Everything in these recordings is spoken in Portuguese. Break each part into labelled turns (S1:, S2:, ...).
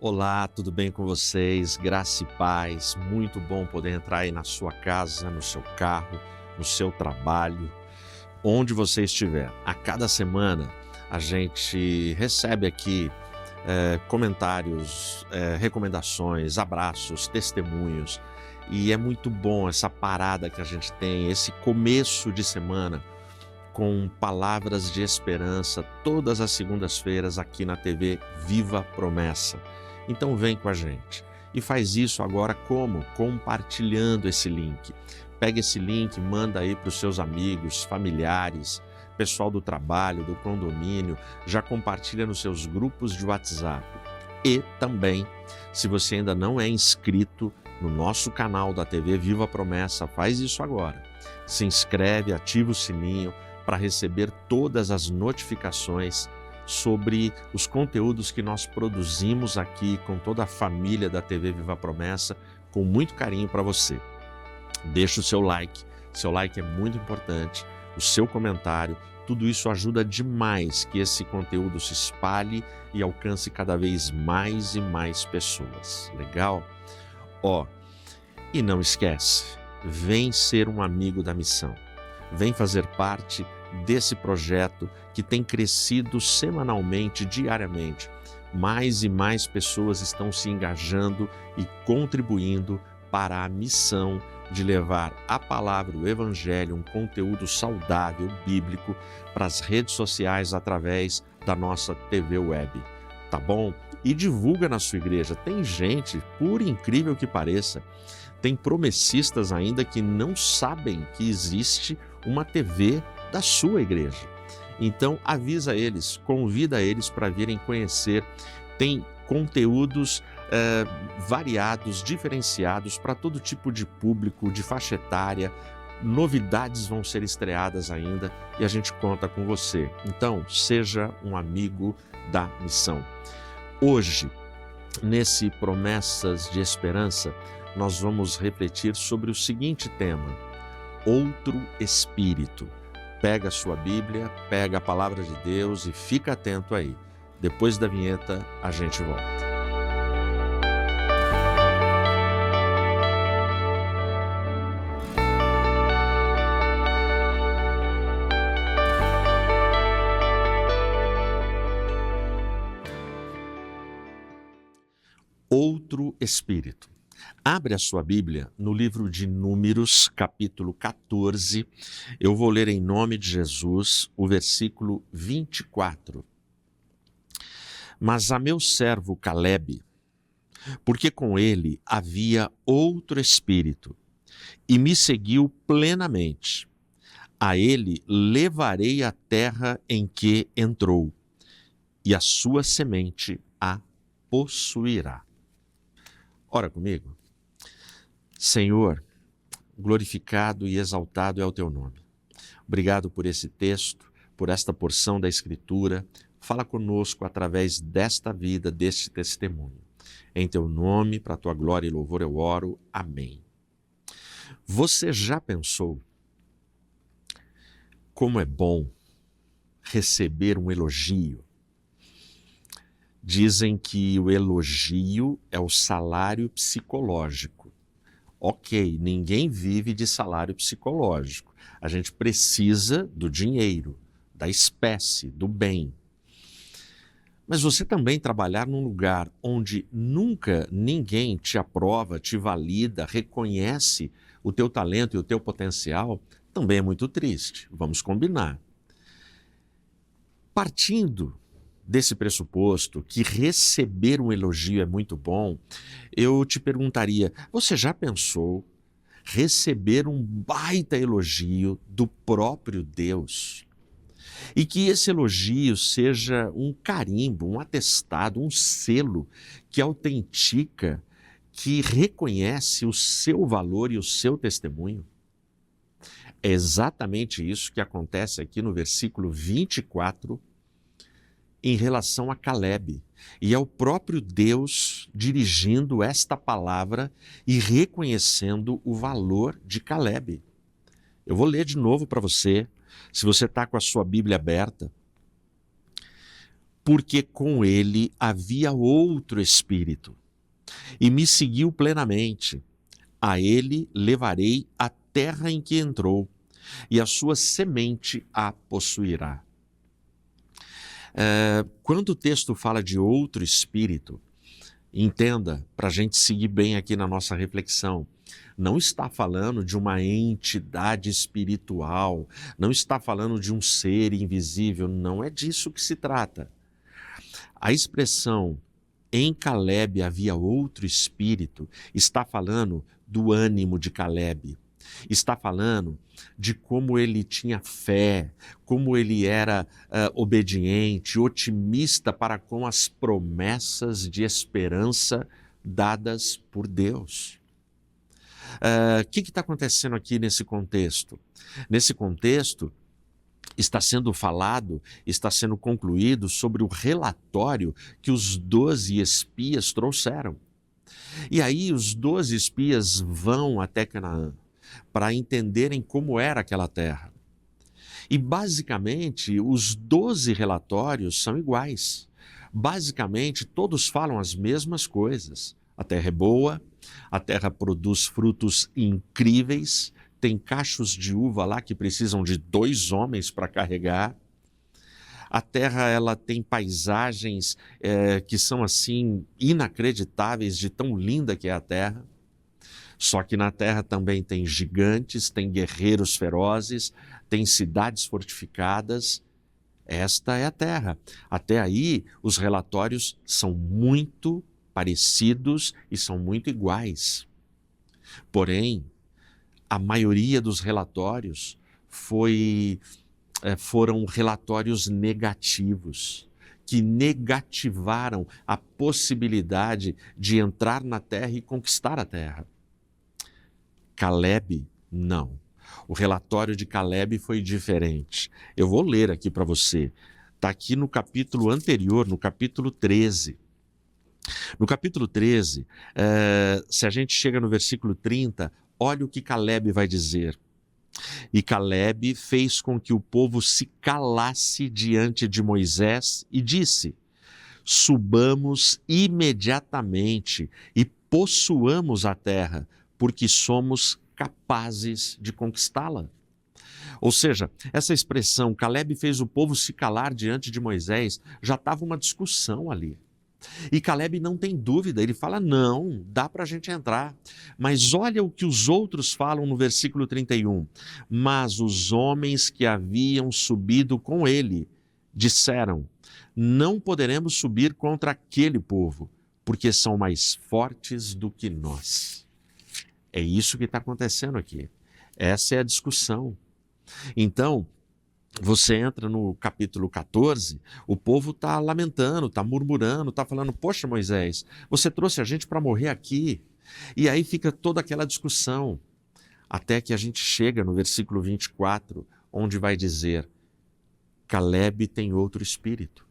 S1: Olá, tudo bem com vocês? Graça e paz. Muito bom poder entrar aí na sua casa, no seu carro, no seu trabalho, onde você estiver. A cada semana a gente recebe aqui comentários, recomendações, abraços, testemunhos. E é muito bom essa parada que a gente tem, esse começo de semana com palavras de esperança todas as segundas-feiras aqui na TV Viva Promessa. Então vem com a gente e faz isso agora como? Compartilhando esse link. Pega esse link, manda aí para os seus amigos, familiares, pessoal do trabalho, do condomínio, já compartilha nos seus grupos de WhatsApp. E também, se você ainda não é inscrito no nosso canal da TV Viva Promessa, faz isso agora. Se inscreve, ativa o sininho para receber todas as notificações sobre os conteúdos que nós produzimos aqui com toda a família da TV Viva Promessa, com muito carinho para você. Deixa o seu like é muito importante, o seu comentário, tudo isso ajuda demais que esse conteúdo se espalhe e alcance cada vez mais e mais pessoas. Legal? E não esquece, vem ser um amigo da missão. Vem fazer parte desse projeto que tem crescido semanalmente, diariamente. Mais e mais pessoas estão se engajando e contribuindo para a missão de levar a palavra, o evangelho, um conteúdo saudável, bíblico, para as redes sociais através da nossa TV web. Tá bom? E divulga na sua igreja. Tem gente, por incrível que pareça, tem promessistas ainda que não sabem que existe uma TV da sua igreja. Então avisa eles, convida eles para virem conhecer. Tem conteúdos variados, diferenciados para todo tipo de público, de faixa etária. Novidades vão ser estreadas ainda e a gente conta com você. Então seja um amigo da missão. Hoje, nesse Promessas de Esperança, nós vamos refletir sobre o seguinte tema: outro espírito. Pega a sua Bíblia, pega a palavra de Deus e fica atento aí. Depois da vinheta, a gente volta. Outro espírito. Abre a sua Bíblia no livro de Números, capítulo 14. Eu vou ler em nome de Jesus o versículo 24. Mas a meu servo Calebe, porque com ele havia outro espírito, e me seguiu plenamente. A ele levarei a terra em que entrou, e a sua semente a possuirá. Ora comigo. Senhor, glorificado e exaltado é o teu nome. Obrigado por esse texto, por esta porção da Escritura. Fala conosco através desta vida, deste testemunho. Em teu nome, para a tua glória e louvor eu oro. Amém. Você já pensou como é bom receber um elogio? Dizem que o elogio é o salário psicológico. Ok, ninguém vive de salário psicológico. A gente precisa do dinheiro, da espécie, do bem. Mas você também trabalhar num lugar onde nunca ninguém te aprova, te valida, reconhece o teu talento e o teu potencial, também é muito triste. Vamos combinar. Partindo desse pressuposto que receber um elogio é muito bom, eu te perguntaria, você já pensou receber um baita elogio do próprio Deus? E que esse elogio seja um carimbo, um atestado, um selo que autentica, que reconhece o seu valor e o seu testemunho? É exatamente isso que acontece aqui no versículo 24, em relação a Calebe, e é o próprio Deus dirigindo esta palavra e reconhecendo o valor de Calebe. Eu vou ler de novo para você, se você está com a sua Bíblia aberta. porque com ele havia outro espírito, e me seguiu plenamente. A ele levarei a terra em que entrou, e a sua semente a possuirá. Quando o texto fala de outro espírito, entenda, para a gente seguir bem aqui na nossa reflexão, não está falando de uma entidade espiritual, não está falando de um ser invisível, não é disso que se trata. A expressão em Calebe havia outro espírito está falando do ânimo de Calebe, está falando de como ele tinha fé, como ele era obediente, otimista para com as promessas de esperança dadas por Deus. O que está acontecendo aqui nesse contexto? Nesse contexto, está sendo falado, está sendo concluído sobre o relatório que os 12 espias trouxeram. E aí os 12 espias vão até Canaã para entenderem como era aquela terra. E basicamente os 12 relatórios são iguais. Basicamente todos falam as mesmas coisas. A terra é boa, a terra produz frutos incríveis, tem cachos de uva lá que precisam de 2 homens para carregar. A terra ela tem paisagens que são assim inacreditáveis de tão linda que é a terra. Só que na terra também tem gigantes, tem guerreiros ferozes, tem cidades fortificadas. Esta é a terra. Até aí os relatórios são muito parecidos e são muito iguais. Porém, a maioria dos relatórios foram relatórios negativos, que negativaram a possibilidade de entrar na terra e conquistar a terra. Calebe, não. O relatório de Calebe foi diferente. Eu vou ler aqui para você. Está aqui no capítulo anterior, no capítulo 13. No capítulo 13, se a gente chega no versículo 30, olha o que Calebe vai dizer. E Calebe fez com que o povo se calasse diante de Moisés e disse: subamos imediatamente e possuamos a terra, porque somos capazes de conquistá-la. Ou seja, essa expressão, Calebe fez o povo se calar diante de Moisés, já estava uma discussão ali. E Calebe não tem dúvida, ele fala, não, dá para a gente entrar. Mas olha o que os outros falam no versículo 31. Mas os homens que haviam subido com ele disseram, não poderemos subir contra aquele povo, porque são mais fortes do que nós. É isso que está acontecendo aqui. Essa é a discussão. Então, você entra no capítulo 14, o povo está lamentando, está murmurando, está falando, poxa Moisés, você trouxe a gente para morrer aqui. E aí fica toda aquela discussão, até que a gente chega no versículo 24, onde vai dizer, Calebe tem outro espírito.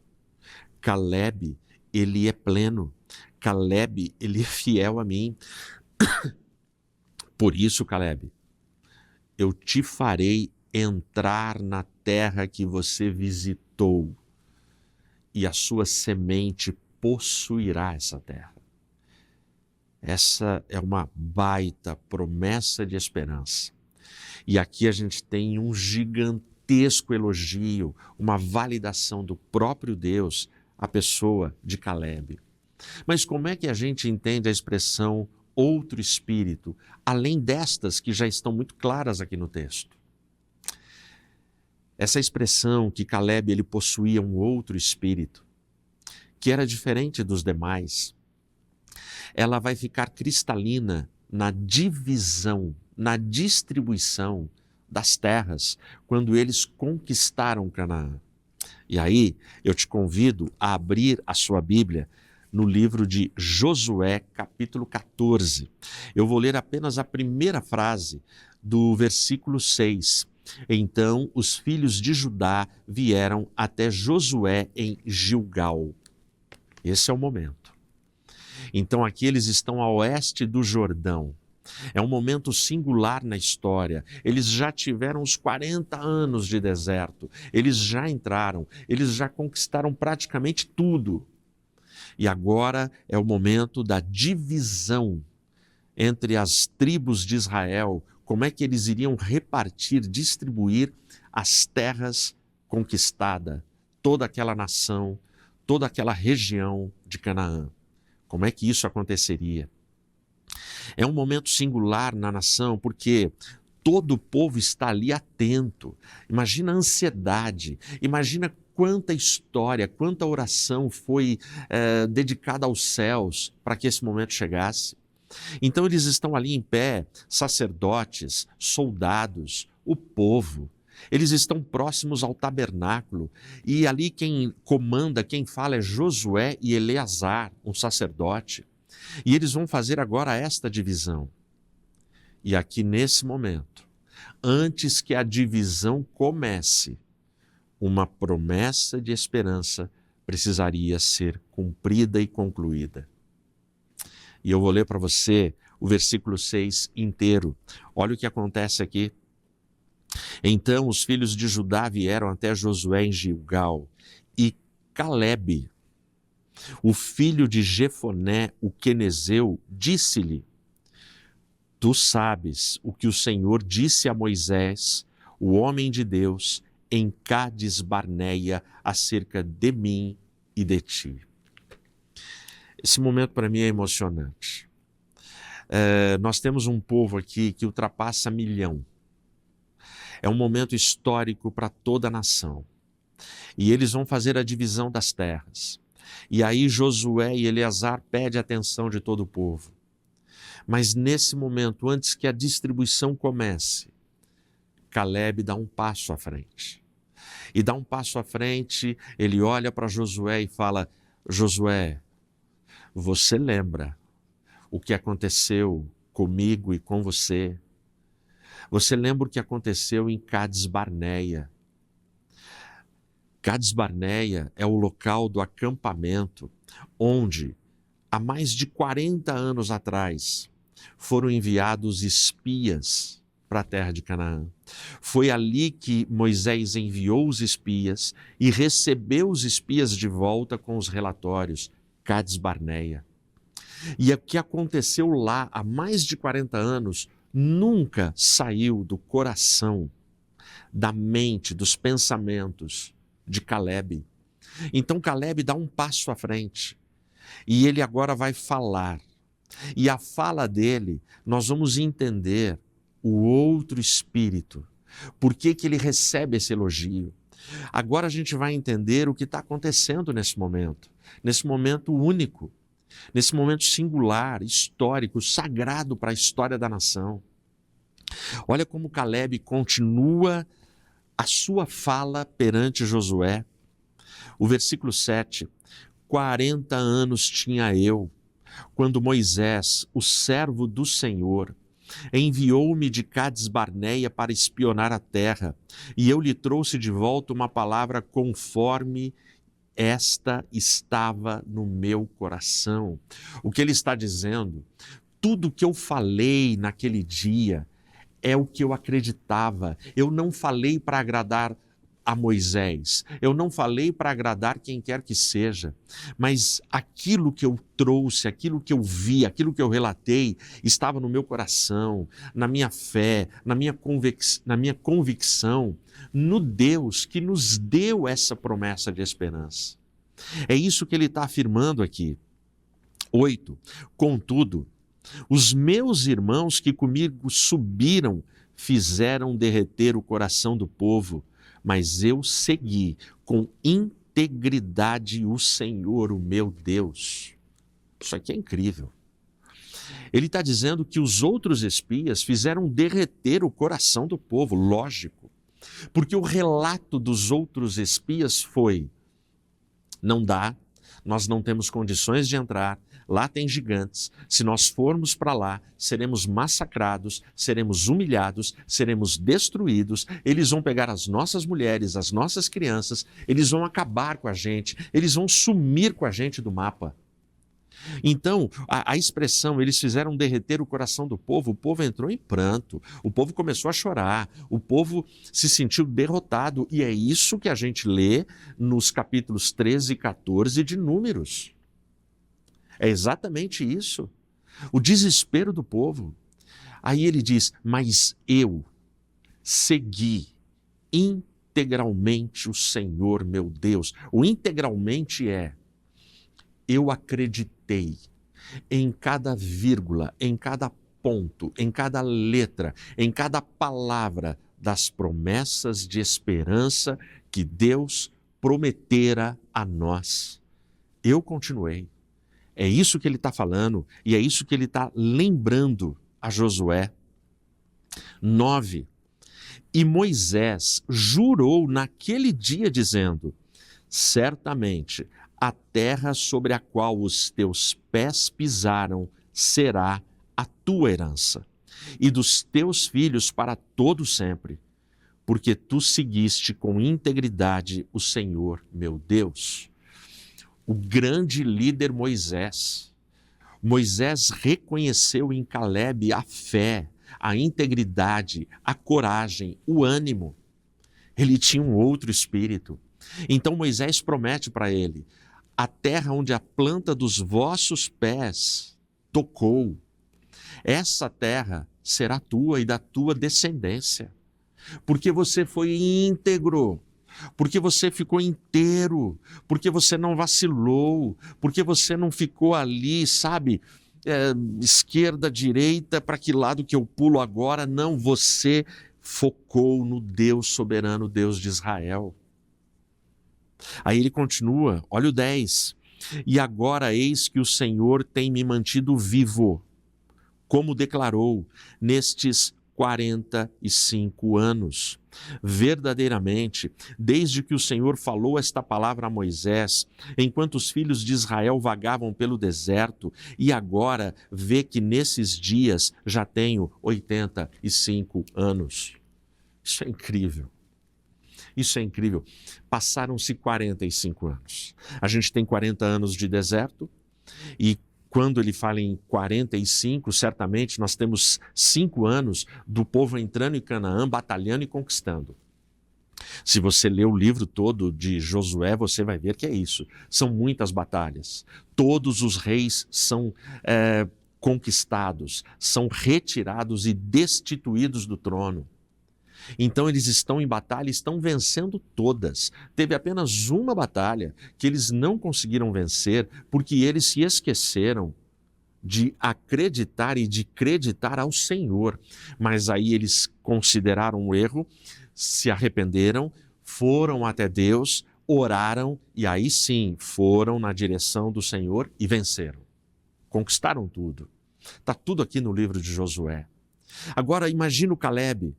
S1: Calebe, ele é pleno. Calebe, ele é fiel a mim. Por isso, Calebe, eu te farei entrar na terra que você visitou e a sua semente possuirá essa terra. Essa é uma baita promessa de esperança. E aqui a gente tem um gigantesco elogio, uma validação do próprio Deus à pessoa de Calebe. Mas como é que a gente entende a expressão outro espírito, além destas que já estão muito claras aqui no texto? Essa expressão que Calebe ele possuía um outro espírito, que era diferente dos demais, ela vai ficar cristalina na divisão, na distribuição das terras, quando eles conquistaram Canaã. E aí eu te convido a abrir a sua Bíblia no livro de Josué, capítulo 14. Eu vou ler apenas a primeira frase do versículo 6. Então os filhos de Judá vieram até Josué em Gilgal. Esse é o momento. Então aqui eles estão a oeste do Jordão. É um momento singular na história. Eles já tiveram os 40 anos de deserto. Eles já entraram, eles já conquistaram praticamente tudo. E agora é o momento da divisão entre as tribos de Israel. Como é que eles iriam repartir, distribuir as terras conquistadas, toda aquela nação, toda aquela região de Canaã. Como é que isso aconteceria? É um momento singular na nação, porque todo o povo está ali atento. Imagina a ansiedade, imagina quanta história, quanta oração foi dedicada aos céus para que esse momento chegasse. Então eles estão ali em pé, sacerdotes, soldados, o povo. Eles estão próximos ao tabernáculo e ali quem comanda, quem fala é Josué e Eleazar, um sacerdote. E eles vão fazer agora esta divisão. E aqui nesse momento, antes que a divisão comece, uma promessa de esperança precisaria ser cumprida e concluída. E eu vou ler para você o versículo 6 inteiro. Olha o que acontece aqui. Então os filhos de Judá vieram até Josué em Gilgal, e Calebe, o filho de Jefoné, o quenezeu, disse-lhe: Tu sabes o que o Senhor disse a Moisés, o homem de Deus, em Cádiz Barneia, acerca de mim e de ti. Esse momento para mim é emocionante. Nós temos um povo aqui que ultrapassa 1 milhão. É um momento histórico para toda a nação. E eles vão fazer a divisão das terras. E aí Josué e Eleazar pedem a atenção de todo o povo. Mas nesse momento, antes que a distribuição comece, Calebe dá um passo à frente. E dá um passo à frente, ele olha para Josué e fala: Josué, você lembra o que aconteceu comigo e com você? Você lembra o que aconteceu em Cádiz Barneia? Cádiz Barneia é o local do acampamento onde, há mais de 40 anos atrás, foram enviados espias para a terra de Canaã. Foi ali que Moisés enviou os espias e recebeu os espias de volta com os relatórios. Cádiz Barneia. E o que aconteceu lá há mais de 40 anos nunca saiu do coração, da mente, dos pensamentos de Calebe. Então Calebe dá um passo à frente e ele agora vai falar. E a fala dele, nós vamos entender o outro espírito. Por que ele recebe esse elogio? Agora a gente vai entender o que está acontecendo nesse momento único, nesse momento singular, histórico, sagrado para a história da nação. Olha como Calebe continua a sua fala perante Josué. O versículo 7, 40 anos tinha eu, quando Moisés, o servo do Senhor, enviou-me de Cádiz Barneia para espionar a terra, e eu lhe trouxe de volta uma palavra conforme esta estava no meu coração. O que ele está dizendo? Tudo que eu falei naquele dia é o que eu acreditava. Eu não falei para agradar a Moisés, eu não falei para agradar quem quer que seja, mas aquilo que eu trouxe, aquilo que eu vi, aquilo que eu relatei, estava no meu coração, na minha fé, na minha convicção, no Deus que nos deu essa promessa de esperança. É isso que ele está afirmando aqui. 8. Contudo, os meus irmãos que comigo subiram fizeram derreter o coração do povo, mas eu segui com integridade o Senhor, o meu Deus. Isso aqui é incrível. Ele está dizendo que os outros espias fizeram derreter o coração do povo, lógico, porque o relato dos outros espias foi: não dá, nós não temos condições de entrar, lá tem gigantes, se nós formos para lá, seremos massacrados, seremos humilhados, seremos destruídos, eles vão pegar as nossas mulheres, as nossas crianças, eles vão acabar com a gente, eles vão sumir com a gente do mapa. Então, a expressão, eles fizeram derreter o coração do povo, o povo entrou em pranto, o povo começou a chorar, o povo se sentiu derrotado, e é isso que a gente lê nos capítulos 13 e 14 de Números. É exatamente isso, o desespero do povo. Aí ele diz, mas eu segui integralmente o Senhor meu Deus. O integralmente eu acreditei em cada vírgula, em cada ponto, em cada letra, em cada palavra das promessas de esperança que Deus prometera a nós. Eu continuei. É isso que ele está falando e é isso que ele está lembrando a Josué. 9. E Moisés jurou naquele dia dizendo, certamente a terra sobre a qual os teus pés pisaram será a tua herança, e dos teus filhos para todo sempre, porque tu seguiste com integridade o Senhor meu Deus. O grande líder Moisés reconheceu em Calebe a fé, a integridade, a coragem, o ânimo. Ele tinha um outro espírito. Então Moisés promete para ele, a terra onde a planta dos vossos pés tocou, essa terra será tua e da tua descendência, porque você foi íntegro, porque você ficou inteiro, porque você não vacilou, porque você não ficou ali, sabe, esquerda, direita, para que lado que eu pulo agora? Não, você focou no Deus soberano, Deus de Israel. Aí ele continua, olha o 10. E agora eis que o Senhor tem me mantido vivo, como declarou, nestes 45 anos. Verdadeiramente, desde que o Senhor falou esta palavra a Moisés, enquanto os filhos de Israel vagavam pelo deserto, e agora vê que nesses dias já tenho 85 anos. Isso é incrível. Isso é incrível. Passaram-se 45 anos. A gente tem 40 anos de deserto e quando ele fala em 45, certamente nós temos 5 anos do povo entrando em Canaã, batalhando e conquistando. Se você ler o livro todo de Josué, você vai ver que é isso. São muitas batalhas. Todos os reis são conquistados, são retirados e destituídos do trono. Então eles estão em batalha e estão vencendo todas. Teve apenas uma batalha que eles não conseguiram vencer porque eles se esqueceram de acreditar e de creditar ao Senhor. Mas aí eles consideraram o erro, se arrependeram, foram até Deus, oraram e aí sim foram na direção do Senhor e venceram. Conquistaram tudo. Está tudo aqui no livro de Josué. Agora imagina o Calebe.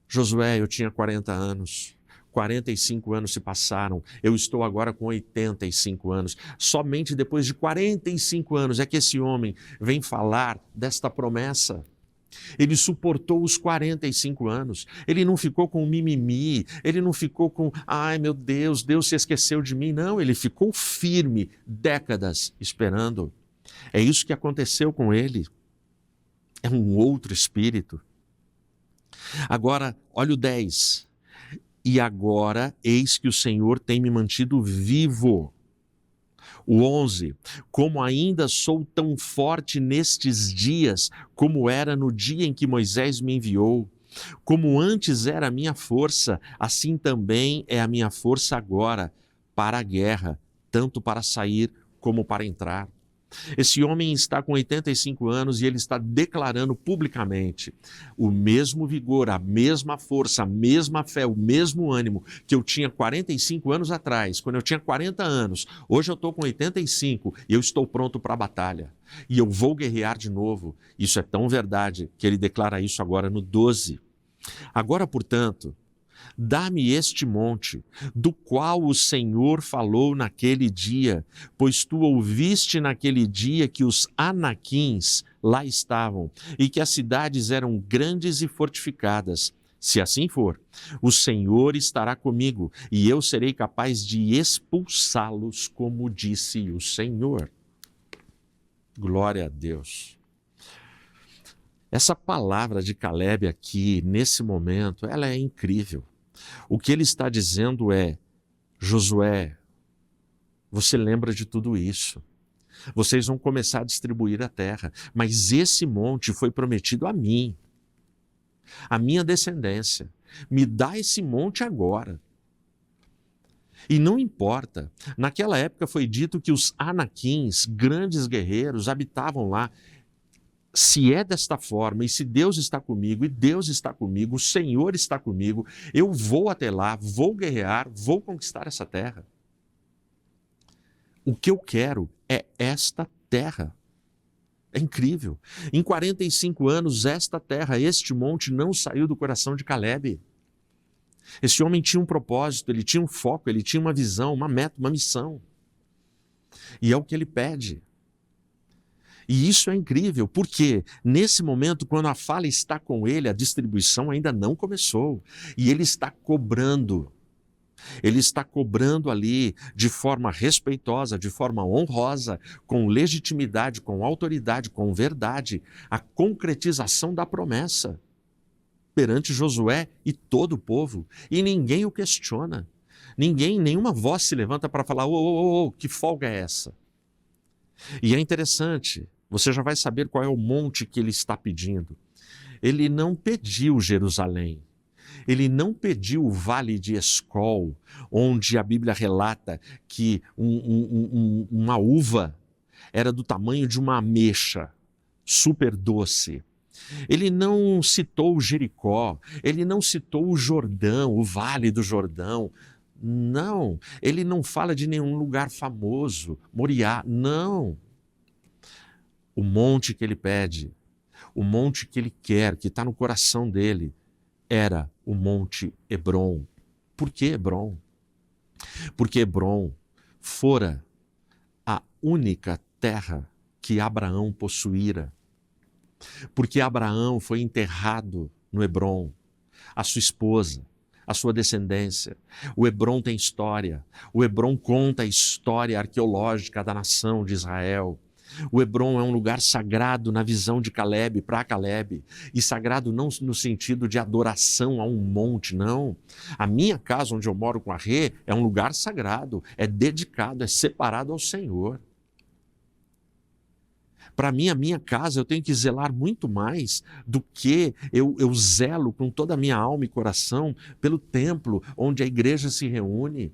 S1: Josué, eu tinha 40 anos, 45 anos se passaram, eu estou agora com 85 anos. Somente depois de 45 anos é que esse homem vem falar desta promessa. Ele suportou os 45 anos, ele não ficou com mimimi, ele não ficou com, ai meu Deus, Deus se esqueceu de mim. Não, ele ficou firme, décadas esperando. É isso que aconteceu com ele. É um outro espírito. Agora, olha o 10. E agora, eis que o Senhor tem me mantido vivo. O 11. Como ainda sou tão forte nestes dias, como era no dia em que Moisés me enviou. Como antes era a minha força, assim também é a minha força agora, para a guerra, tanto para sair como para entrar. Esse homem está com 85 anos e ele está declarando publicamente o mesmo vigor, a mesma força, a mesma fé, o mesmo ânimo que eu tinha 45 anos atrás, quando eu tinha 40 anos. Hoje eu estou com 85 e eu estou pronto para a batalha. E eu vou guerrear de novo. Isso é tão verdade que ele declara isso agora no 12. Agora, portanto, dá-me este monte, do qual o Senhor falou naquele dia, pois tu ouviste naquele dia que os Anaquins lá estavam, e que as cidades eram grandes e fortificadas. Se assim for, o Senhor estará comigo, e eu serei capaz de expulsá-los, como disse o Senhor. Glória a Deus. Essa palavra de Caleb aqui, nesse momento, ela é incrível. O que ele está dizendo é: Josué, você lembra de tudo isso. Vocês vão começar a distribuir a terra, mas esse monte foi prometido a mim, a minha descendência. Me dá esse monte agora. E não importa, naquela época foi dito que os Anaquins, grandes guerreiros, habitavam lá. Se é desta forma, e se Deus está comigo, e Deus está comigo, o Senhor está comigo, eu vou até lá, vou guerrear, vou conquistar essa terra. O que eu quero é esta terra. É incrível. Em 45 anos, esta terra, este monte não saiu do coração de Caleb. Esse homem tinha um propósito, ele tinha um foco, ele tinha uma visão, uma meta, uma missão. E é o que ele pede. E isso é incrível, porque nesse momento, quando a fala está com ele, a distribuição ainda não começou. E ele está cobrando. Ele está cobrando ali de forma respeitosa, de forma honrosa, com legitimidade, com autoridade, com verdade, a concretização da promessa perante Josué e todo o povo. E ninguém o questiona. Nenhuma voz se levanta para falar: ô, que folga é essa? E é interessante, você já vai saber qual é o monte que ele está pedindo. Ele não pediu Jerusalém. Ele não pediu o Vale de Escol, onde a Bíblia relata que uma uva era do tamanho de uma ameixa, super doce. Ele não citou Jericó, ele não citou o Jordão, o Vale do Jordão. Não, ele não fala de nenhum lugar famoso, Moriá, não. O monte que ele pede, o monte que ele quer, que está no coração dele, era o Monte Hebrom. Por que Hebrom? Porque Hebrom fora a única terra que Abraão possuíra. Porque Abraão foi enterrado no Hebrom, a sua esposa, a sua descendência. O Hebrom tem história. O Hebrom conta a história arqueológica da nação de Israel. O Hebrom é um lugar sagrado na visão de Caleb, para Caleb. E sagrado não no sentido de adoração a um monte, não. A minha casa, onde eu moro com a Rê, é um lugar sagrado, é dedicado, é separado ao Senhor. Para mim, a minha casa, eu tenho que zelar muito mais do que eu zelo com toda a minha alma e coração pelo templo onde a igreja se reúne.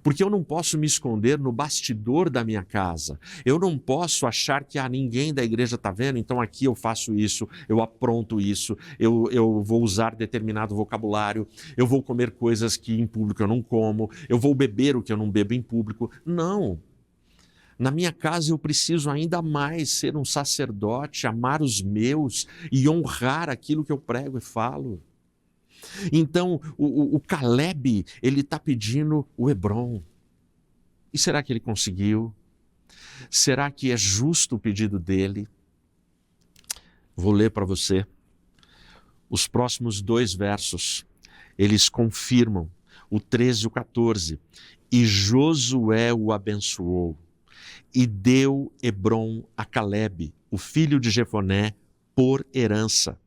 S1: Porque eu não posso me esconder no bastidor da minha casa. Eu não posso achar que ninguém da igreja está vendo, então aqui eu faço isso, eu apronto isso, eu vou usar determinado vocabulário, eu vou comer coisas que em público eu não como, eu vou beber o que eu não bebo em público. Não. Na minha casa eu preciso ainda mais ser um sacerdote, amar os meus e honrar aquilo que eu prego e falo. Então, o Caleb, ele está pedindo o Hebrom. E será que ele conseguiu? Será que é justo o pedido dele? Vou ler para você. Os próximos 2 versos, eles confirmam, o 13 e o 14. E Josué o abençoou e deu Hebrom a Caleb, o filho de Jefoné, por herança.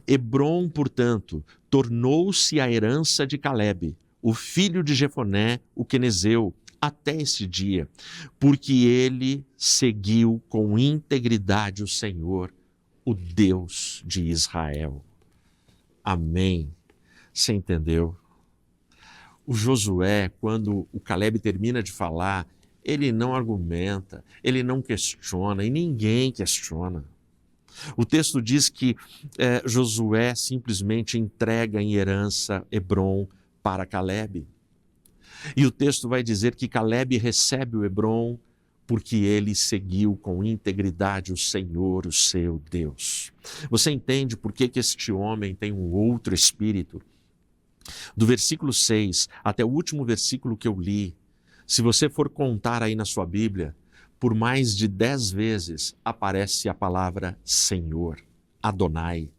S1: Hebrom, portanto, tornou-se a herança de Caleb, o filho de Jefoné, o quenezeu, até este dia, porque ele seguiu com integridade o Senhor, o Deus de Israel. Amém. Você entendeu? O Josué, quando o Caleb termina de falar, ele não argumenta, ele não questiona, e ninguém questiona. O texto diz que Josué simplesmente entrega em herança Hebrom para Caleb. E o texto vai dizer que Caleb recebe o Hebrom porque ele seguiu com integridade o Senhor, o seu Deus. Você entende por que este homem tem um outro espírito? Do versículo 6 até o último versículo que eu li, se você for contar aí na sua Bíblia, por mais de 10 vezes aparece a palavra Senhor, Adonai.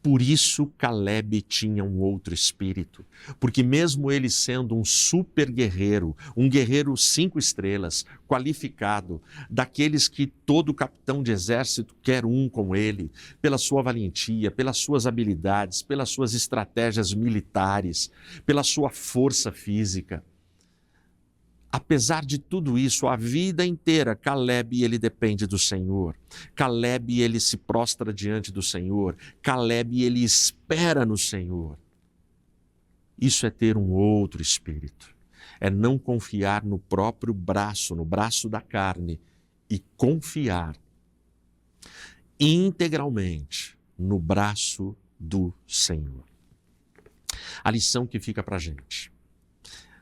S1: Por isso Calebe tinha um outro espírito, porque mesmo ele sendo um super guerreiro, um guerreiro 5 estrelas, qualificado, daqueles que todo capitão de exército quer um com ele, pela sua valentia, pelas suas habilidades, pelas suas estratégias militares, pela sua força física. Apesar de tudo isso, a vida inteira, Calebe, ele depende do Senhor. Calebe, ele se prostra diante do Senhor. Calebe, ele espera no Senhor. Isso é ter um outro espírito. É não confiar no próprio braço, no braço da carne, e confiar integralmente no braço do Senhor. A lição que fica para a gente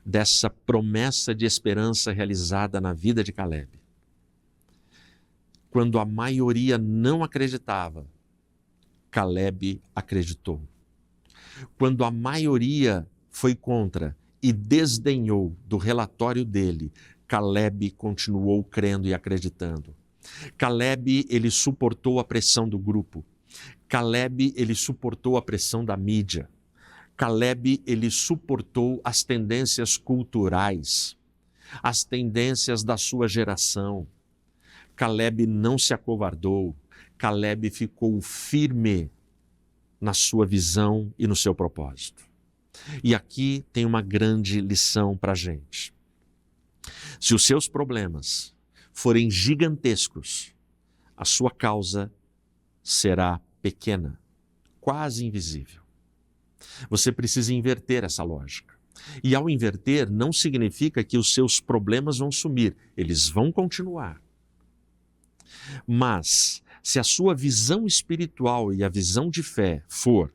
S1: dessa promessa de esperança realizada na vida de Calebe. Quando a maioria não acreditava, Calebe acreditou. Quando a maioria foi contra e desdenhou do relatório dele, Calebe continuou crendo e acreditando. Calebe, ele suportou a pressão do grupo. Calebe, ele suportou a pressão da mídia. Calebe, ele suportou as tendências culturais, as tendências da sua geração. Calebe não se acovardou. Calebe ficou firme na sua visão e no seu propósito. E aqui tem uma grande lição para a gente. Se os seus problemas forem gigantescos, a sua causa será pequena, quase invisível. Você precisa inverter essa lógica. E ao inverter, não significa que os seus problemas vão sumir, eles vão continuar. Mas, se a sua visão espiritual e a visão de fé for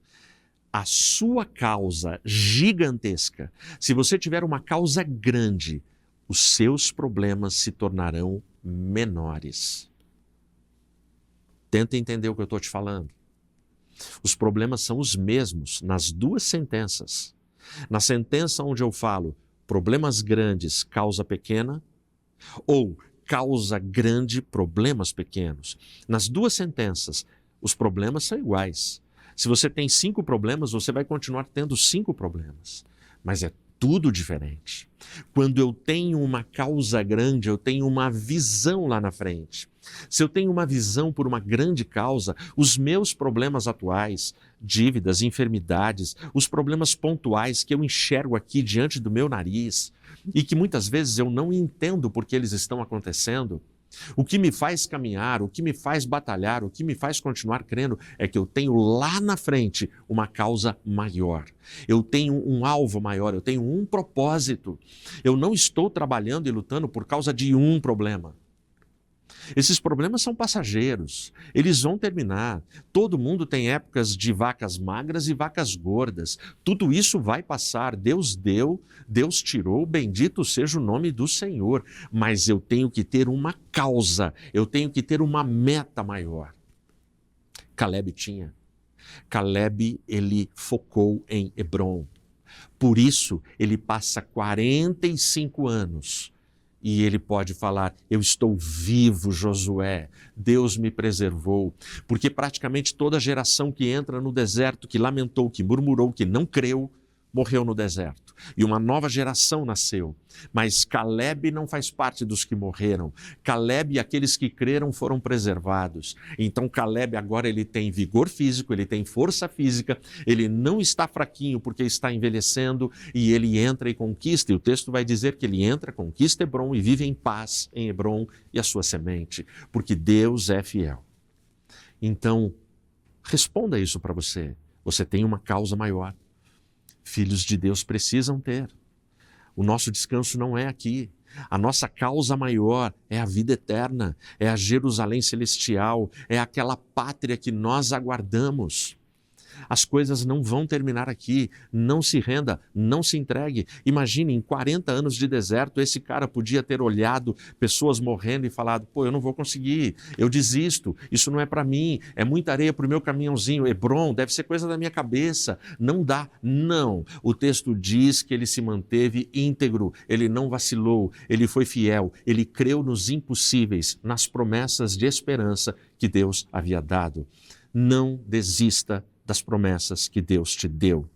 S1: a sua causa gigantesca, se você tiver uma causa grande, os seus problemas se tornarão menores. Tenta entender o que eu estou te falando. Os problemas são os mesmos nas duas sentenças. Na sentença onde eu falo problemas grandes, causa pequena, ou causa grande, problemas pequenos. Nas duas sentenças, os problemas são iguais. Se você tem 5 problemas, você vai continuar tendo 5 problemas. Mas é tudo diferente. Quando eu tenho uma causa grande, eu tenho uma visão lá na frente. Se eu tenho uma visão por uma grande causa, os meus problemas atuais, dívidas, enfermidades, os problemas pontuais que eu enxergo aqui diante do meu nariz e que muitas vezes eu não entendo porque eles estão acontecendo, o que me faz caminhar, o que me faz batalhar, o que me faz continuar crendo é que eu tenho lá na frente uma causa maior. Eu tenho um alvo maior, eu tenho um propósito. Eu não estou trabalhando e lutando por causa de um problema. Esses problemas são passageiros, eles vão terminar. Todo mundo tem épocas de vacas magras e vacas gordas. Tudo isso vai passar. Deus deu, Deus tirou, bendito seja o nome do Senhor. Mas eu tenho que ter uma causa, eu tenho que ter uma meta maior. Calebe tinha. Calebe, ele focou em Hebrom. Por isso, ele passa 45 anos. E ele pode falar, eu estou vivo, Josué, Deus me preservou. Porque praticamente toda geração que entra no deserto, que lamentou, que murmurou, que não creu, morreu no deserto. E uma nova geração nasceu. Mas Calebe não faz parte dos que morreram. Calebe e aqueles que creram foram preservados. Então Calebe agora ele tem vigor físico, ele tem força física, ele não está fraquinho porque está envelhecendo e ele entra e conquista. E o texto vai dizer que ele entra, conquista Hebrom e vive em paz em Hebrom e a sua semente, porque Deus é fiel. Então, responda isso para você. Você tem uma causa maior. Filhos de Deus precisam ter. O nosso descanso não é aqui. A nossa causa maior é a vida eterna, é a Jerusalém celestial, é aquela pátria que nós aguardamos. As coisas não vão terminar aqui. Não se renda, não se entregue. Imagine, em 40 anos de deserto, esse cara podia ter olhado pessoas morrendo e falado, pô, eu não vou conseguir, eu desisto, isso não é para mim, é muita areia para o meu caminhãozinho, Hebrom, deve ser coisa da minha cabeça, não dá. Não, o texto diz que ele se manteve íntegro, ele não vacilou, ele foi fiel, ele creu nos impossíveis, nas promessas de esperança que Deus havia dado. Não desista das promessas que Deus te deu.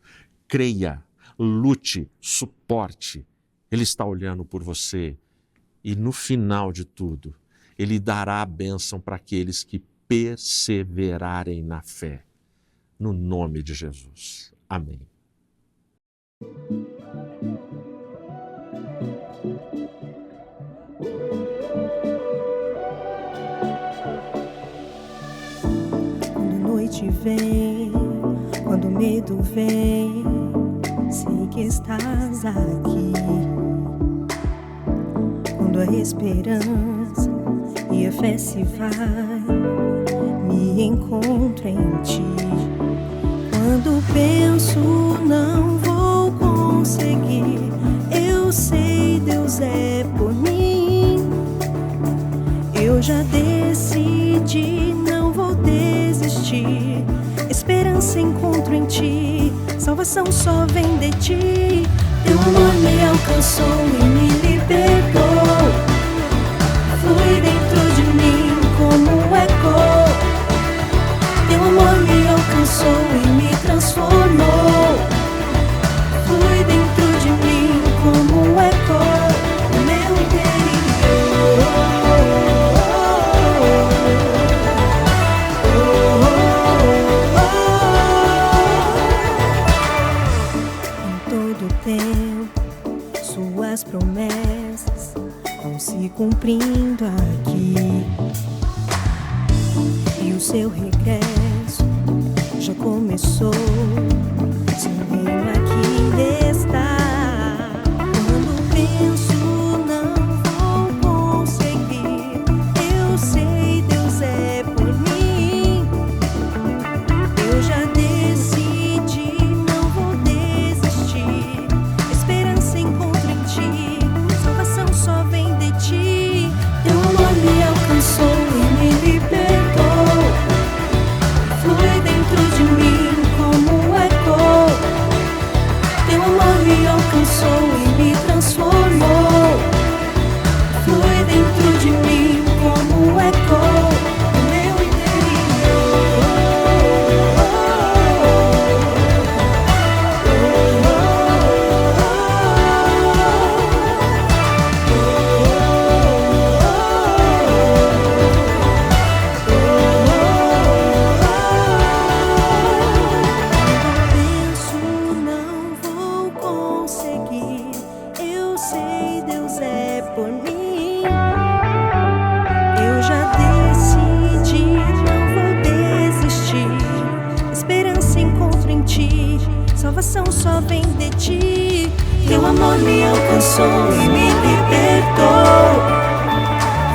S1: Creia, lute, suporte. Ele está olhando por você e no final de tudo, Ele dará a bênção para aqueles que perseverarem na fé. No nome de Jesus. Amém.
S2: Quando a noite vem, quando o medo vem, sei que estás aqui. Quando a esperança e a fé se vai, me encontro em ti. Quando penso não vou conseguir, eu sei Deus é por mim. Eu já decidi, não vou desistir. Esperança encontro em ti, salvação só vem de ti. Teu amor me alcançou e me libertou. Flui dentro de mim como um eco. Teu amor me alcançou e me transformou. Flui dentro de mim como um eco no meu interior. Em todo tempo, suas promessas vão se cumprindo aqui. E o seu regresso já começou. Seu reino aqui está. Quando penso não vou conseguir, eu sei Deus é por mim. Eu já decidi, não vou desistir. Esperança encontro em ti, salvação só vem de ti. Teu amor me alcançou e me libertou. Flui dentro de mim como um eco. Teu amor me alcançou e me transformou. Flui dentro de mim como um eco no meu salvação só vem de ti. Teu amor me alcançou e me libertou.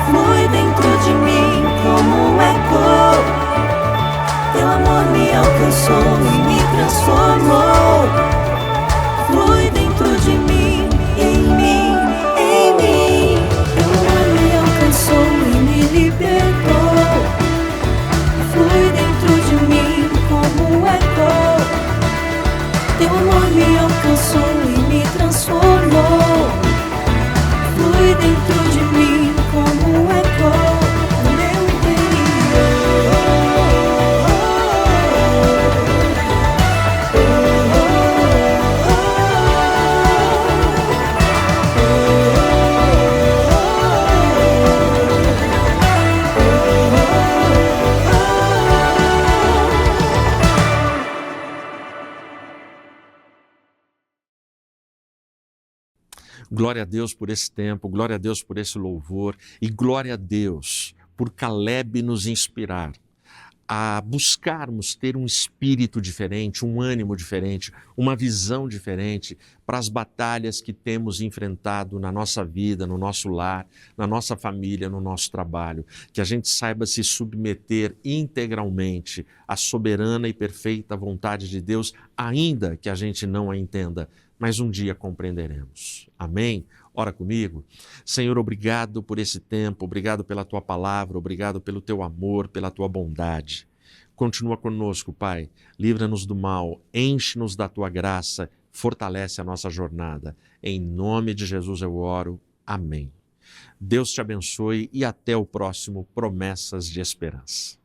S2: Flui dentro de mim como um eco. Teu amor me alcançou e me transformou. Flui dentro de mim, em mim, em mim. Teu amor me alcançou e me libertou. Flui dentro de mim como um eco. Teu amor me alcançou e me transformou. Flui dentro de mim como um eco no meu interior.
S1: Glória a Deus por esse tempo, glória a Deus por esse louvor e glória a Deus por Caleb nos inspirar a buscarmos ter um espírito diferente, um ânimo diferente, uma visão diferente para as batalhas que temos enfrentado na nossa vida, no nosso lar, na nossa família, no nosso trabalho. Que a gente saiba se submeter integralmente à soberana e perfeita vontade de Deus, ainda que a gente não a entenda, mas um dia compreenderemos. Amém? Ora comigo. Senhor, obrigado por esse tempo, obrigado pela Tua palavra, obrigado pelo Teu amor, pela Tua bondade. Continua conosco, Pai. Livra-nos do mal, enche-nos da Tua graça, fortalece a nossa jornada. Em nome de Jesus eu oro. Amém. Deus te abençoe e até o próximo Promessas de Esperança.